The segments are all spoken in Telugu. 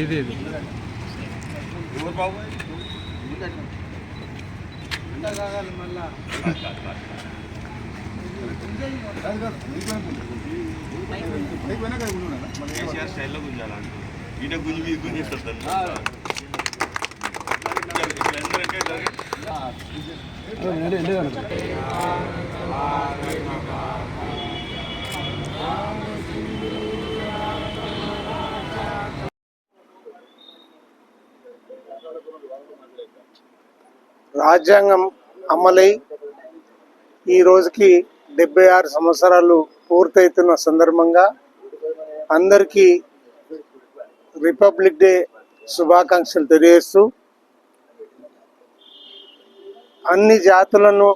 ఇది స్టైల్లో గుంజాలంటే ఈట గుంజి మీద గుంజేస్తుంది రాజ్యాంగం అమలై ఈ రోజుకి 76 సంవత్సరాలు పూర్తవుతున్న సందర్భంగా అందరికీ రిపబ్లిక్ డే శుభాకాంక్షలు తెలియజేస్తూ అన్ని జాతులను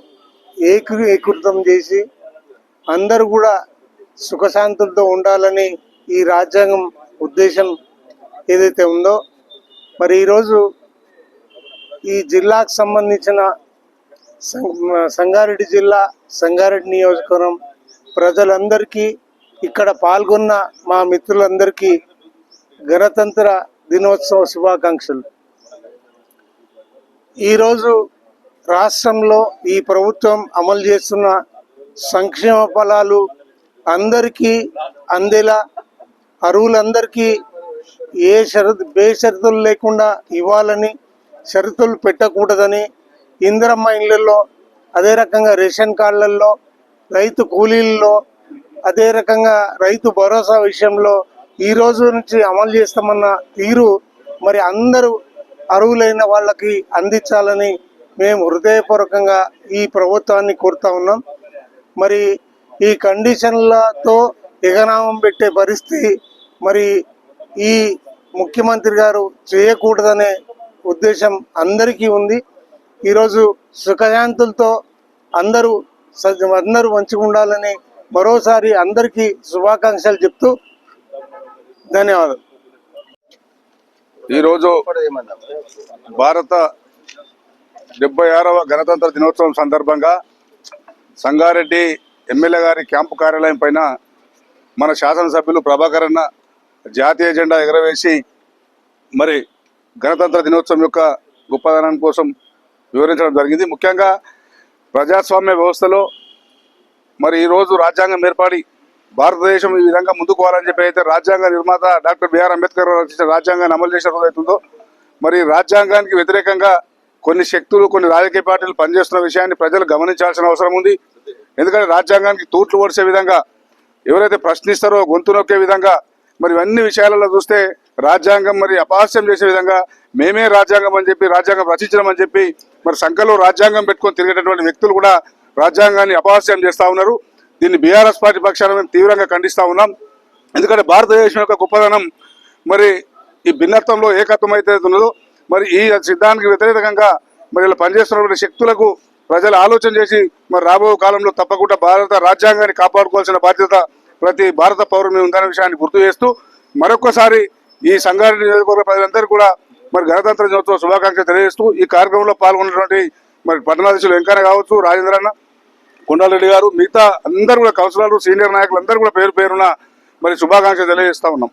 ఏకీకృతం చేసి అందరూ కూడా సుఖశాంతులతో ఉండాలని ఈ రాజ్యాంగం ఉద్దేశం ఏదైతే ఉందో మరి ఈరోజు ఈ జిల్లాకు సంబంధించిన సంగారెడ్డి జిల్లా సంగారెడ్డి నియోజకవర్గం ప్రజలందరికీ ఇక్కడ పాల్గొన్న మా మిత్రులందరికీ గణతంత్ర దినోత్సవ శుభాకాంక్షలు. ఈరోజు రాష్ట్రంలో ఈ ప్రభుత్వం అమలు చేస్తున్న సంక్షేమ ఫలాలు అందరికీ అందేలా అర్హులందరికీ బేషరతులు లేకుండా ఇవ్వాలని, షరతులు పెట్టకూడదని, ఇందిరమ్మ ఇళ్లలో, అదే రకంగా రేషన్ కార్డులలో, రైతు కూలీల్లో, అదే రకంగా రైతు భరోసా విషయంలో ఈ రోజు నుంచి అమలు చేస్తామన్న తీరు మరి అందరూ అర్హులైన వాళ్ళకి అందించాలని మేము హృదయపూర్వకంగా ఈ ప్రభుత్వాన్ని కోరుతా ఉన్నాం. మరి ఈ కండిషన్లతో ఎగనామం పెట్టే పరిస్థితి మరి ఈ ముఖ్యమంత్రి గారు చేయకూడదనే ఉద్దేశం అందరికీ ఉంది. ఈరోజు సుఖశాంతులతో అందరూ మంచిగా ఉండాలని మరోసారి అందరికీ శుభాకాంక్షలు చెప్తూ ధన్యవాదాలు. ఈరోజు భారత 76వ గణతంత్ర దినోత్సవం సందర్భంగా సంగారెడ్డి ఎమ్మెల్యే గారి క్యాంపు కార్యాలయం పైన మన శాసనసభ్యులు ప్రభాకర్ అన్న జాతీయ జెండా ఎగరవేసి మరి గణతంత్ర దినోత్సవం యొక్క గొప్పదనం కోసం వివరించడం జరిగింది. ముఖ్యంగా ప్రజాస్వామ్య వ్యవస్థలో మరి ఈరోజు రాజ్యాంగం ఏర్పడి భారతదేశం ఈ విధంగా ముందుకు పోవాలని చెప్పి అయితే రాజ్యాంగ నిర్మాత డాక్టర్ బిఆర్ అంబేద్కర్ రచించిన రాజ్యాంగాన్ని అమలు చేసిన రోజు అవుతుందో మరి రాజ్యాంగానికి వ్యతిరేకంగా కొన్ని శక్తులు, కొన్ని రాజకీయ పార్టీలు పనిచేస్తున్న విషయాన్ని ప్రజలు గమనించాల్సిన అవసరం ఉంది. ఎందుకంటే రాజ్యాంగానికి తూట్లు పొడిచే విధంగా ఎవరైతే ప్రశ్నిస్తారో గొంతు నొక్కే విధంగా మరి అన్ని విషయాలలో చూస్తే రాజ్యాంగం మరి అపహాస్యం చేసే విధంగా మేమే రాజ్యాంగం అని చెప్పి, రాజ్యాంగం రచించడం చెప్పి మరి సంఖ్యలో రాజ్యాంగం పెట్టుకొని తిరిగేటటువంటి వ్యక్తులు కూడా రాజ్యాంగాన్ని అపహాస్యం చేస్తూ ఉన్నారు. దీన్ని బీఆర్ఎస్ పార్టీ పక్షాన మేము తీవ్రంగా ఖండిస్తూ ఉన్నాం. ఎందుకంటే భారతదేశం యొక్క గొప్పదనం మరి ఈ భిన్నత్వంలో ఏకత్వం అయితే ఉన్నదో మరి ఈ సిద్ధాంతానికి వ్యతిరేకంగా మరి ఇలా పనిచేస్తున్నటువంటి శక్తులకు ప్రజలు ఆలోచన చేసి మరి రాబో కాలంలో తప్పకుండా భారత రాజ్యాంగాన్ని కాపాడుకోవాల్సిన బాధ్యత ప్రతి భారత పౌరుని ఉందనే విషయాన్ని గుర్తు చేస్తూ మరొకసారి ఈ సంగారెడ్డి నియోజకవర్గ ప్రజలందరూ కూడా మరి గణతంత్ర దినోత్సవ శుభాకాంక్షలు తెలియజేస్తూ ఈ కార్యక్రమంలో పాల్గొన్నటువంటి మరి పట్టణాధీశులు వెంకన్న కావచ్చు, రాజేంద్రన్న, కొండారెడ్డి గారు, మిగతా అందరూ కూడా కౌన్సిలర్లు, సీనియర్ నాయకులు అందరూ కూడా పేరు పేరున మరి శుభాకాంక్షలు తెలియజేస్తా ఉన్నాం.